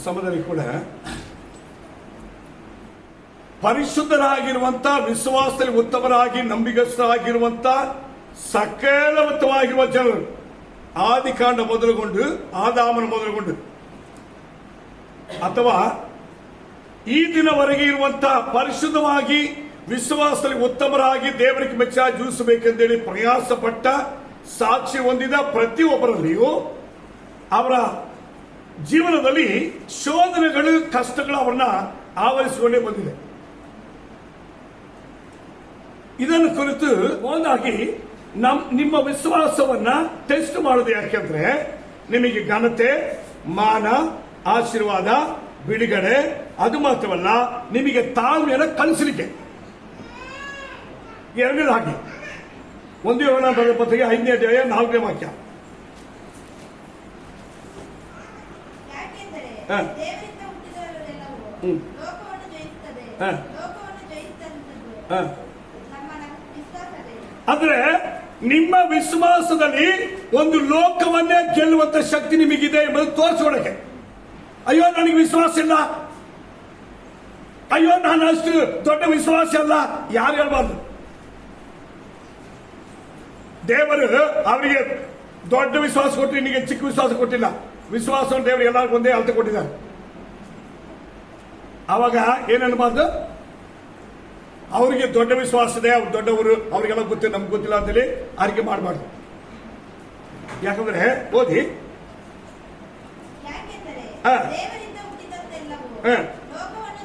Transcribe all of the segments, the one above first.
ಸಮಯದಲ್ಲಿ ಕೂಡ ಪರಿಶುದ್ಧರಾಗಿರುವಂತ, ವಿಶ್ವಾಸದಲ್ಲಿ ಉತ್ತಮರಾಗಿ ನಂಬಿಗಸ್ತರಾಗಿರುವಂತ ಸಕಲವತ್ತವಾಗಿರುವ ಜನರು, ಆದಿಕಾಂಡ ಮೊದಲುಗೊಂಡು, ಆದಾಮನ ಮೊದಲುಗೊಂಡು ಅಥವಾ ಈ ದಿನವರೆಗೆ ಇರುವಂತಹ ಪರಿಶುದ್ಧವಾಗಿ ವಿಶ್ವಾಸದಲ್ಲಿ ಉತ್ತಮರಾಗಿ ದೇವರಿಗೆ ಮೆಚ್ಚ ಜೀವಿಸಬೇಕೆಂದೇಳಿ ಪ್ರಯಾಸ ಪಟ್ಟ, ಸಾಕ್ಷಿ ಹೊಂದಿದ ಪ್ರತಿಯೊಬ್ಬರಲ್ಲಿಯೂ ಅವರ ಜೀವನದಲ್ಲಿ ಶೋಧನೆಗಳು, ಕಷ್ಟಗಳು ಅವರನ್ನ ಆವರಿಸಿಕೊಂಡೇ ಬಂದಿದೆ. ಇದನ್ನು ಕುರಿತು ಒಂದಾಗಿ ನಿಮ್ಮ ವಿಶ್ವಾಸವನ್ನ ಟೆಸ್ಟ್ ಮಾಡೋದು ಯಾಕೆಂದ್ರೆ ನಿಮಗೆ ಘನತೆ, ಮಾನ, ಆಶೀರ್ವಾದ, ಬಿಡುಗಡೆ, ಅದು ಮಾತ್ರವಲ್ಲ ನಿಮಗೆ ತಾಳ್ಮೆಯನ್ನು ಕಲಿಸಲಿಕ್ಕೆ. ಎರಡನೇದಾಗಿ 1 ಯೋಹನ ಬರೆದ ಪತ್ರಿಕೆ 5ನೇ ಅಧ್ಯಾಯ 4ನೇ ವಾಕ್ಯ. ಅಂದ್ರೆ ನಿಮ್ಮ ವಿಶ್ವಾಸದಲ್ಲಿ ಒಂದು ಲೋಕವನ್ನೇ ಗೆಲ್ಲುವಂತ ಶಕ್ತಿ ನಿಮಗಿದೆ ಎಂಬುದು ತೋರಿಸೋಣಕ್ಕೆ. ಅಯ್ಯೋ ನನಗೆ ವಿಶ್ವಾಸ ಇಲ್ಲ, ಅಯ್ಯೋ ನಾನು ಅಷ್ಟು ದೊಡ್ಡ ವಿಶ್ವಾಸ ಅಲ್ಲ, ಯಾರು ಹೇಳ್ಬಾರ್ದು. ದೇವರು ಅವರಿಗೆ ದೊಡ್ಡ ವಿಶ್ವಾಸ ಕೊಟ್ಟು ನಿನಗೆ ಚಿಕ್ಕ ವಿಶ್ವಾಸ ಕೊಟ್ಟಿಲ್ಲ. ವಿಶ್ವಾಸವನ್ನು ದೇವರು ಎಲ್ಲರಿಗೂ ಒಂದೇ ಅರ್ಥ ಕೊಟ್ಟಿದ್ದಾರೆ. ಅವಾಗ ಏನನ್ನಬಾರ್ದು, ಅವರಿಗೆ ದೊಡ್ಡ ವಿಶ್ವಾಸ ಇದೆ, ಅವ್ರು ದೊಡ್ಡವರು, ಅವರಿಗೆಲ್ಲ ಗೊತ್ತಿಲ್ಲ, ನಮ್ಗೆ ಗೊತ್ತಿಲ್ಲ ಅಂತೇಳಿ ಆರಿಕೆ ಮಾಡಬಾರ್ದು. ಯಾಕಂದ್ರೆ ಓದಿ,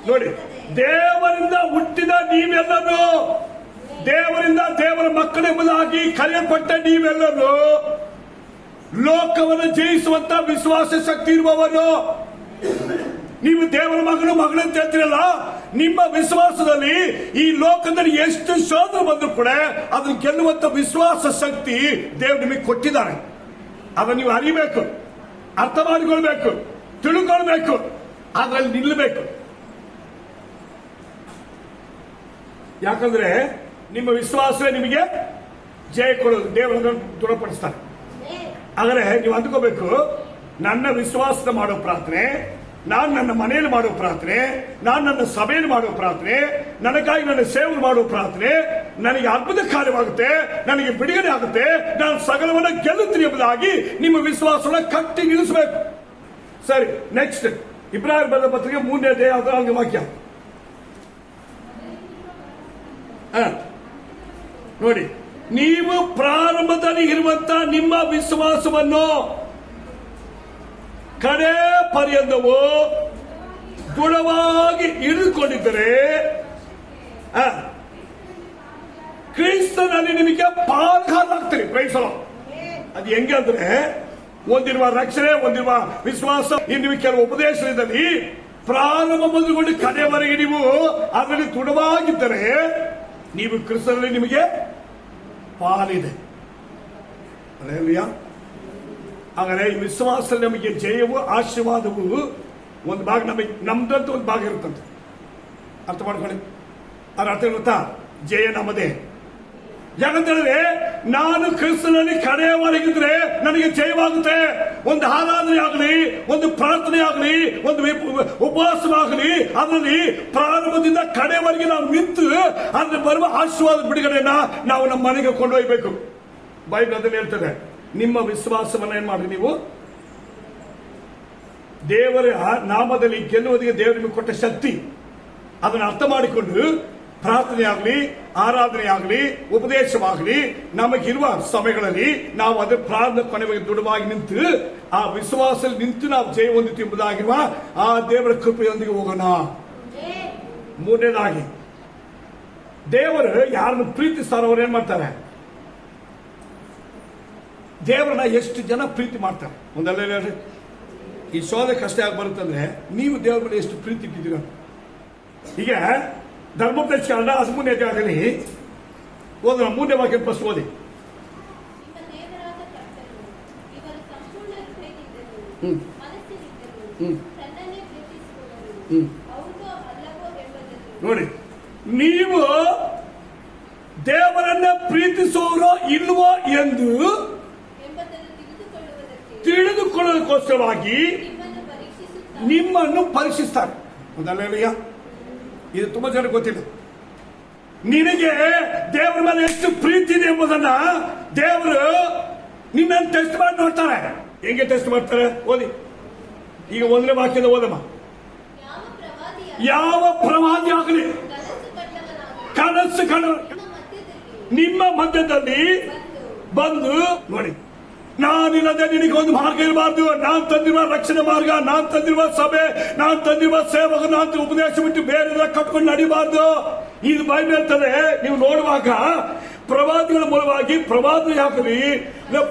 ನೋಡಿ, ದೇವರಿಂದ ಹುಟ್ಟಿದ ನೀವೆಲ್ಲರೂ, ದೇವರಿಂದ ದೇವರ ಮಕ್ಕಳೆಂಬುದಾಗಿ ಕರೆಯಲ್ಪಟ್ಟ ನೀವೆಲ್ಲರೂ ಲೋಕವನ್ನು ಜಯಿಸುವಂತ ವಿಶ್ವಾಸ ಶಕ್ತಿ ಇರುವವರು. ನೀವು ದೇವರ ಮಗಳು ಅಂತ ಹೇಳ್ತೀರಲ್ಲ, ನಿಮ್ಮ ವಿಶ್ವಾಸದಲ್ಲಿ ಈ ಲೋಕದಲ್ಲಿ ಎಷ್ಟು ಶೋಧನೆ ಬಂದರೂ ಕೂಡ ಅದನ್ನು ಗೆಲ್ಲುವಂತ ವಿಶ್ವಾಸ ಶಕ್ತಿ ದೇವರು ನಿಮಗೆ ಕೊಟ್ಟಿದ್ದಾರೆ. ಅದನ್ನು ನೀವು ಅರಿಬೇಕು, ಅರ್ಥ ಮಾಡಿಕೊಳ್ಬೇಕು, ತಿಳ್ಕೊಳ್ಬೇಕು, ಅದರಲ್ಲಿ ನಿಲ್ಲಬೇಕು. ಯಾಕಂದ್ರೆ ನಿಮ್ಮ ವಿಶ್ವಾಸವೇ ನಿಮಗೆ ಜಯ ಕೊಡೋದು, ದೇವರನ್ನು ದೃಢಪಡಿಸ್ತಾರೆ. ಆದರೆ ನೀವು ಅಂದ್ಕೋಬೇಕು, ನನ್ನ ವಿಶ್ವಾಸದ ಮಾಡೋ ಪ್ರಾರ್ಥನೆ, ನಾನು ನನ್ನ ಮನೆಯಲ್ಲಿ ಮಾಡೋ ಪ್ರಾರ್ಥನೆ, ನಾನು ನನ್ನ ಸಭೆಯಲ್ಲಿ ಮಾಡೋ ಪ್ರಾರ್ಥನೆ, ನನಗಾಗಿ ನನ್ನ ಸೇವೆ ಮಾಡೋ ಪ್ರಾರ್ಥನೆ ನನಗೆ ಅದ್ಭುತ ಕಾರ್ಯವಾಗುತ್ತೆ, ನನಗೆ ಬಿಡುಗಡೆ ಆಗುತ್ತೆ, ನಾನು ಸಕಲವನ್ನ ಗೆಲ್ಲುತ್ತೀನಿ ಎಂಬುದಾಗಿ ನಿಮ್ಮ ವಿಶ್ವಾಸವನ್ನು ಕಟ್ಟಿ ನಿಲ್ಲಿಸಬೇಕು. ಸರಿ, ನೆಕ್ಸ್ಟ್ ಇಬ್ರಾಹಿಂ ಬರೆದ ಪತ್ರಿಕೆ 3ನೇ ಅಧ್ಯಾಯ 14ನೇ ವಾಕ್ಯ. ನೋಡಿ, ನೀವು ಪ್ರಾರಂಭದಲ್ಲಿ ಇರುವಂತ ನಿಮ್ಮ ವಿಶ್ವಾಸವನ್ನು ಕಡೆ ಪರ್ಯಂತವು ದೃಢವಾಗಿ ಹಿಡಿದುಕೊಂಡಿದ್ದರೆ ಕ್ರಿಸ್ತನಲ್ಲಿ ನಿಮಗೆ ಪಾಲ್ಗಾರರಾಗ್ತೀರಿ. ಪ್ರೈಸಲು ಅದು ಹೆಂಗೆ ಅಂದ್ರೆ, ಒಂದಿರುವ ರಕ್ಷಣೆ, ಒಂದಿರುವ ವಿಶ್ವಾಸ, ಇನ್ನು ಕೆಲವು ಉಪದೇಶದಲ್ಲಿ ಪ್ರಾರಂಭ ಮೊದಲುಗೊಂಡು ಕಡೆಯವರೆಗೆ ನೀವು ಅದರಲ್ಲಿ ದೃಢವಾಗಿದ್ದರೆ ನೀವು ಕ್ರಿಸ್ತನಲ್ಲಿ ನಿಮಗೆ ಪಾಲಿದೆ. ಅಲ್ಲೇಲೂಯಾ. ಹಾಗಾದ್ರೆ ಈ ವಿಶ್ವಾಸದಲ್ಲಿ ನಮಗೆ ಜಯವು, ಆಶೀರ್ವಾದವು ಒಂದು ಭಾಗ ನಮಗೆ, ನಮ್ದಂತ ಒಂದು ಭಾಗ ಇರುತ್ತಂತೆ. ಅರ್ಥ ಮಾಡ್ಕೊಳ್ಳಿ. ಅದ್ರ ಅರ್ಥ ಗೊತ್ತಾ? ಜಯ ನಮ್ಮದೇ. ಯಾಕಂತೇಳಿದ್ರೆ ನಾನು ಕ್ರಿಸ್ತನಲ್ಲಿ ಕಡೆಯವರೆಗಿದ್ರೆ ನನಗೆ ಜಯವಾಗುತ್ತೆ. ಒಂದು ಆರಾಧನೆ ಆಗಲಿ, ಒಂದು ಪ್ರಾರ್ಥನೆ ಆಗಲಿ, ಒಂದು ಉಪವಾಸವಾಗಲಿ, ಅದರಲ್ಲಿ ಪ್ರಾರಂಭದಿಂದ ಕಡೆಯವರೆಗೆ ನಾವು ನಿಂತು ಅದ್ರ ಬರುವ ಆಶೀರ್ವಾದ ಬಿಡುಗಡೆಯನ್ನ ನಾವು ನಮ್ಮ ಮನೆಗೆ ಕೊಂಡೊಯ್ಯಬೇಕು. ಬೈಬಲ್ ಅದನ್ನು ಹೇಳ್ತದೆ. ನಿಮ್ಮ ವಿಶ್ವಾಸವನ್ನ ಏನ್ ಮಾಡಿ, ನೀವು ದೇವರ ನಾಮದಲ್ಲಿ ಗೆಲ್ಲುವುದಕ್ಕೆ ದೇವರಿಗೆ ಕೊಟ್ಟ ಶಕ್ತಿ, ಅದನ್ನು ಅರ್ಥ ಮಾಡಿಕೊಂಡು ಪ್ರಾರ್ಥನೆ ಆಗಲಿ, ಆರಾಧನೆ ಆಗಲಿ, ಉಪದೇಶವಾಗಲಿ, ನಮಗಿರುವ ಸಮಯಗಳಲ್ಲಿ ನಾವು ಅದರ ಪ್ರಾರಂಭ ಕೊನೆಗೆ ದೃಢವಾಗಿ ನಿಂತು ಆ ವಿಶ್ವಾಸದಲ್ಲಿ ನಿಂತು ನಾವು ಜಯ ಹೊಂದಿತು ಎಂಬುದಾಗಿರುವ ಆ ದೇವರ ಕೃಪೆಯೊಂದಿಗೆ ಹೋಗೋಣ. ಮೂರನೇದಾಗಿ, ದೇವರು ಯಾರನ್ನು ಪ್ರೀತಿಸ್ತಾರೋ ಅವ್ರು ಏನ್ ಮಾಡ್ತಾರೆ? ದೇವರನ್ನ ಎಷ್ಟು ಜನ ಪ್ರೀತಿ ಮಾಡ್ತಾರೆ? ಒಂದಲ್ಲ ಹೇಳ್ರಿ, ಈ ಶೋಧನೆ ಕಷ್ಟ ಆಗಿ ಬರುತ್ತಂದ್ರೆ ನೀವು ದೇವರ ಮೇಲೆ ಎಷ್ಟು ಪ್ರೀತಿ ಇಟ್ಟಿದ್ದೀರ. ಈಗ ಧರ್ಮೋಪದೇಶ ಕಾರಣ 13ನೇ ಅಧ್ಯಾಯದಲ್ಲಿ ಓದೋಣ. 3ನೇ ವಾಕ್ಯ ಫಸ್ಟ್ ಓದಿ. ನೋಡಿ, ನೀವು ದೇವರನ್ನ ಪ್ರೀತಿಸುವರೋ ಇಲ್ವೋ ಎಂದು ತಿಳಿದುಕೊಳ್ಳೋದಕ್ಕೋಸ್ಕರವಾಗಿ ನಿಮ್ಮನ್ನು ಪರೀಕ್ಷಿಸ್ತಾರೆ. ಮೊದಲನೆಯ ಇದು ತುಂಬಾ ಜನ ಗೊತ್ತಿಲ್ಲ. ನಿನಗೆ ದೇವರ ಮೇಲೆ ಎಷ್ಟು ಪ್ರೀತಿ ಇದೆ ಎಂಬುದನ್ನ ದೇವರು ನಿನ್ನನ್ನು ಟೆಸ್ಟ್ ಮಾಡಿ ನೋಡ್ತಾರೆ. ಹೆಂಗೆ ಟೆಸ್ಟ್ ಮಾಡ್ತಾರೆ? ಓದಿ. ಈಗ ಒಂದನೇ ವಾಕ್ಯದ ಓದಮ್ಮ. ಯಾವ ಪ್ರವಾದಿ ಆಗಲಿ ಕನಸು ಕಂಡ ನಿಮ್ಮ ಮಧ್ಯದಲ್ಲಿ ಬಂದು ನೋಡಿ, ನಾನಿಲ್ಲದೆ ನಿನಗೆ ಒಂದು ಮಾರ್ಗ ಇರಬಾರ್ದು. ನಾನ್ ತಂದಿರುವ ರಕ್ಷಣೆ ಮಾರ್ಗ, ನಾನ್ ತಂದಿರುವ ಸಭೆ, ನಾನ್ ತಂದಿರುವ ಸೇವಕ, ನಾನ್ ಉಪದೇಶ ಬಿಟ್ಟು ಬೇರೆ ಕಟ್ಕೊಂಡು ನಡಿಬಾರ್ದು. ಇದು ಬೈಬಲ್ ಹೇಳ್ತದೆ. ನೀವು ನೋಡುವಾಗ ಪ್ರವಾದಿಗಳ ಮೂಲವಾಗಿ ಪ್ರವಾದಿ ಹಾಕಲಿ,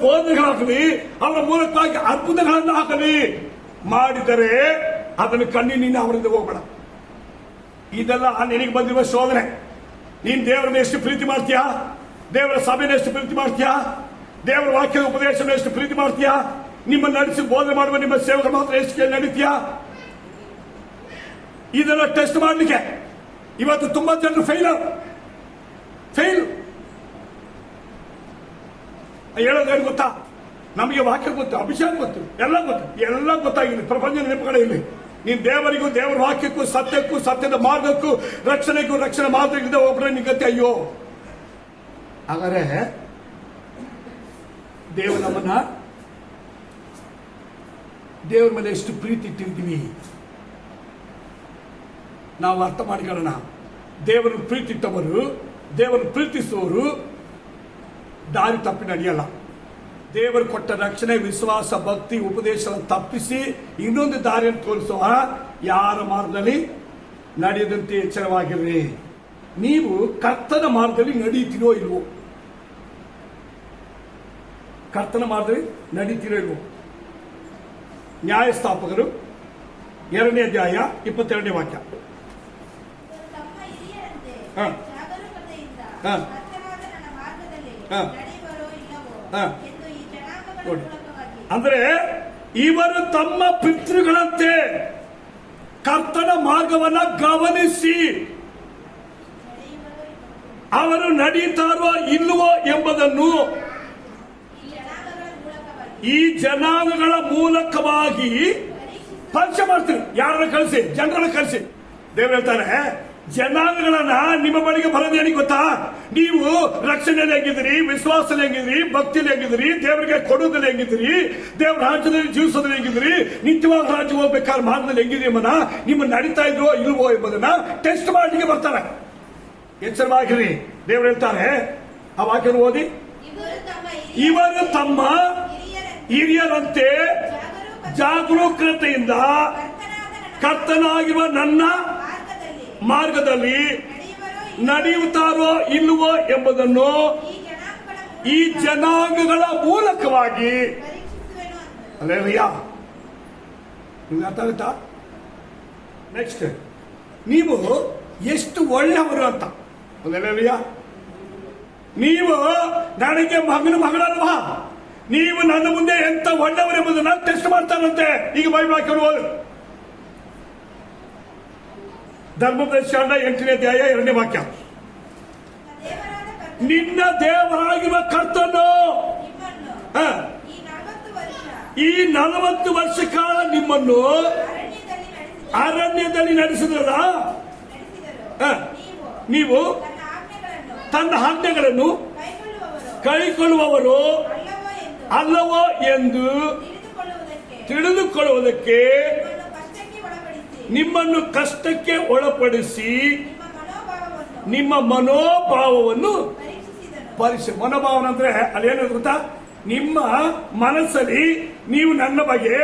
ಬೋಧನೆಗಳಾಗಲಿ, ಅವರ ಮೂಲಕವಾಗಿ ಅದ್ಭುತಗಳನ್ನು ಹಾಕಲಿ ಮಾಡಿದರೆ ಅದನ್ನು ಕಣ್ಣಿನಿಂದ ಅವರಿಂದ ಹೋಗಬೇಡ. ಇದೆಲ್ಲ ನಿನಗೆ ಬಂದಿರುವ ಶೋಧನೆ. ನೀನ್ ದೇವರನ್ನ ಎಷ್ಟು ಪ್ರೀತಿ ಮಾಡ್ತೀಯಾ? ದೇವರ ಸಭೆನ ಎಷ್ಟು ಪ್ರೀತಿ ಮಾಡ್ತೀಯಾ? ದೇವರ ವಾಕ್ಯದ ಉಪದೇಶನ ಎಷ್ಟು ಪ್ರೀತಿ ಮಾಡ್ತೀಯಾ? ನಿಮ್ಮ ನಡೆಸಿ ಬೋಧನೆ ಮಾಡುವ ನಿಮ್ಮ ಸೇವಕರು ಮಾತ್ರ ಎಷ್ಟು ಕೇಳಿ ನಡೀತೀಯಾ? ಇದನ್ನ ಟೆಸ್ಟ್ ಮಾಡಲಿಕ್ಕೆ ಇವತ್ತು ತುಂಬಾ ಜನರು ಫೇಲ್. ಹೇಳೋದೇನು ಗೊತ್ತಾ? ನಮಗೆ ವಾಕ್ಯ ಗೊತ್ತು, ಅಭಿಷೇಕ ಗೊತ್ತು, ಎಲ್ಲ ಗೊತ್ತಾಗಿದೆ. ಪ್ರಪಂಚ ನೆನಪುಗಳೇ ಇಲ್ಲಿ. ನೀನ್ ದೇವರಿಗೂ, ದೇವರ ವಾಕ್ಯಕ್ಕೂ, ಸತ್ಯಕ್ಕೂ, ಸತ್ಯದ ಮಾರ್ಗಕ್ಕೂ, ರಕ್ಷಣೆಗೂ, ರಕ್ಷಣೆ ಮಾರ್ಗದಿಂದ ಒಬ್ಬರೇ ನಿಗತ್ತೆ. ಅಯ್ಯೋ, ಹಾಗಾದ್ರೆ ದೇವರು ನಮ್ಮನ್ನ ದೇವರ ಮೇಲೆ ಎಷ್ಟು ಪ್ರೀತಿ ಇಟ್ಟಿರ್ತೀವಿ ನಾವು ಅರ್ಥ ಮಾಡಿಕೊಳ್ಳೋಣ. ದೇವರನ್ನು ಪ್ರೀತಿಟ್ಟವರು, ದೇವರನ್ನು ಪ್ರೀತಿಸುವವರು ದಾರಿ ತಪ್ಪಿ ನಡೆಯಲ್ಲ. ದೇವರು ಕೊಟ್ಟ ರಕ್ಷಣೆ, ವಿಶ್ವಾಸ, ಭಕ್ತಿ, ಉಪದೇಶ ತಪ್ಪಿಸಿ ಇನ್ನೊಂದು ದಾರಿಯನ್ನು ತೋರಿಸುವ ಯಾರ ಮಾರ್ಗದಲ್ಲಿ ನಡೆಯದಂತೆ ಎಚ್ಚರವಾಗಿರ್ರಿ. ನೀವು ಕರ್ತನ ಮಾರ್ಗದಲ್ಲಿ ನಡೀತಿರೋ ಇಲ್ವೋ? ಕರ್ತನ ಮಾರ್ಗದಲ್ಲಿ ನಡೀತಿರೋ ಇಲ್ವೋ? ನ್ಯಾಯಸ್ಥಾಪಕರು 2ನೇ ಅಧ್ಯಾಯ 22ನೇ ವಾಕ್ಯ. ಅಂದ್ರೆ ಇವರು ತಮ್ಮ ಪಿತೃಗಳಂತೆ ಕರ್ತನ ಮಾರ್ಗವನ್ನ ಗಮನಿಸಿ ಅವರು ನಡೀತಾರೋ ಇಲ್ಲವೋ ಎಂಬುದನ್ನು ಈ ಜನಾಂಗಗಳ ಮೂಲಕವಾಗಿ ಪರೀಕ್ಷೆ ಮಾಡ್ತೀರಿ. ಯಾರನ್ನ ಕಳಿಸಿ? ಜನರನ್ನ ಕಳಿಸಿ. ದೇವರು ಹೇಳ್ತಾರೆ, ಜನಾಂಗಗಳನ್ನ ನಿಮ್ಮ ಬಳಿಗೆ ಬರೋದೇನಿಗೆ ಗೊತ್ತಾ? ನೀವು ರಕ್ಷಣೆಯಲ್ಲಿ ಹೆಂಗಿದ್ರಿ, ವಿಶ್ವಾಸದಲ್ಲಿ ಹೆಂಗಿದ್ರಿ, ಭಕ್ತಿಯಲ್ಲಿ ಹೆಂಗಿದ್ರಿ, ದೇವರಿಗೆ ಕೊಡೋದ್ರಲ್ಲಿ ಹೆಂಗಿದ್ರಿ, ದೇವರ ರಾಜ್ಯದಲ್ಲಿ ಜೀವಿಸೋದ್ರಲ್ಲಿ ಹೆಂಗಿದ್ರಿ, ನಿತ್ಯವಾದ ರಾಜ್ಯ ಹೋಗ್ಬೇಕಾದ್ರೆ ಮಾರ್ಗದಲ್ಲಿ ಹೆಂಗಿದ್ರಿ ಎಂಬುದನ್ನ, ನಿಮ್ಮ ನಡೀತಾ ಇದ್ರೋ ಇಲ್ವೋ ಎಂಬುದನ್ನ ಟೆಸ್ಟ್ ಮಾಡಲಿಕ್ಕೆ ಬರ್ತಾರೆ. ಎಚ್ಚರವಾಗಿರಿ. ದೇವರು ಹೇಳ್ತಾರೆ, ಆ ವಾಕ್ಯ ಓದಿ. ಇವರು ತಮ್ಮ ಹಿರಿಯರಂತೆ ಜಾಗರೂಕತೆಯಿಂದ ಕರ್ತನಾಗಿರುವ ನನ್ನ ಮಾರ್ಗದಲ್ಲಿ ನಡೆಯುತ್ತಾರೋ ಇಲ್ಲವೋ ಎಂಬುದನ್ನು ಈ ಜನಾಂಗಗಳ ಮೂಲಕವಾಗಿ ಅಲ್ಲೇಲಯ್ಯ. ನಿಮ್ಗೆ ಅರ್ಥ ಆಗುತ್ತಾ? ನೆಕ್ಸ್ಟ್, ನೀವು ಎಷ್ಟು ಒಳ್ಳೆಯವರು ಅಂತ. ಅಲ್ಲೇಲಯ್ಯ. ನೀವು ನನಗೆ ಮಗಳಲ್ವಾ, ನೀವು ನನ್ನ ಮುಂದೆ ಎಂತ ಒಳ್ಳೆಯವರು ಎಂಬುದನ್ನ ಟೆಸ್ಟ್ ಮಾಡ್ತಾರಂತೆ. ಈಗ ಬೈಬಲ್ ಹಾಕಿರು ಓದು. ಧರ್ಮೋಪದೇಶಕಾಂಡ 8ನೇ ಅಧ್ಯಾಯ 2ನೇ ವಾಕ್ಯ. ನಿನ್ನ ದೇವರಾಗಿರುವ ಕರ್ತನು ಈ 40 ವರ್ಷ ಕಾಲ ನಿಮ್ಮನ್ನು ಅರಣ್ಯದಲ್ಲಿ ನಡೆಸಿದ್ರಲ್ಲ, ನೀವು ತನ್ನ ಆಜ್ಞೆಗಳನ್ನು ಕೈಕೊಳ್ಳುವವರು ಅಲ್ಲವೋ ಎಂದು ತಿಳಿದುಕೊಳ್ಳುವುದಕ್ಕೆ ನಿಮ್ಮನ್ನು ಕಷ್ಟಕ್ಕೆ ಒಳಪಡಿಸಿ ನಿಮ್ಮ ಮನೋಭಾವವನ್ನು ಪರೀಕ್ಷೆ. ಮನೋಭಾವನ ಅಂದ್ರೆ ಅಲ್ಲೇನು ಗೊತ್ತಾ? ನಿಮ್ಮ ಮನಸ್ಸಲ್ಲಿ ನೀವು ನನ್ನ ಬಗ್ಗೆ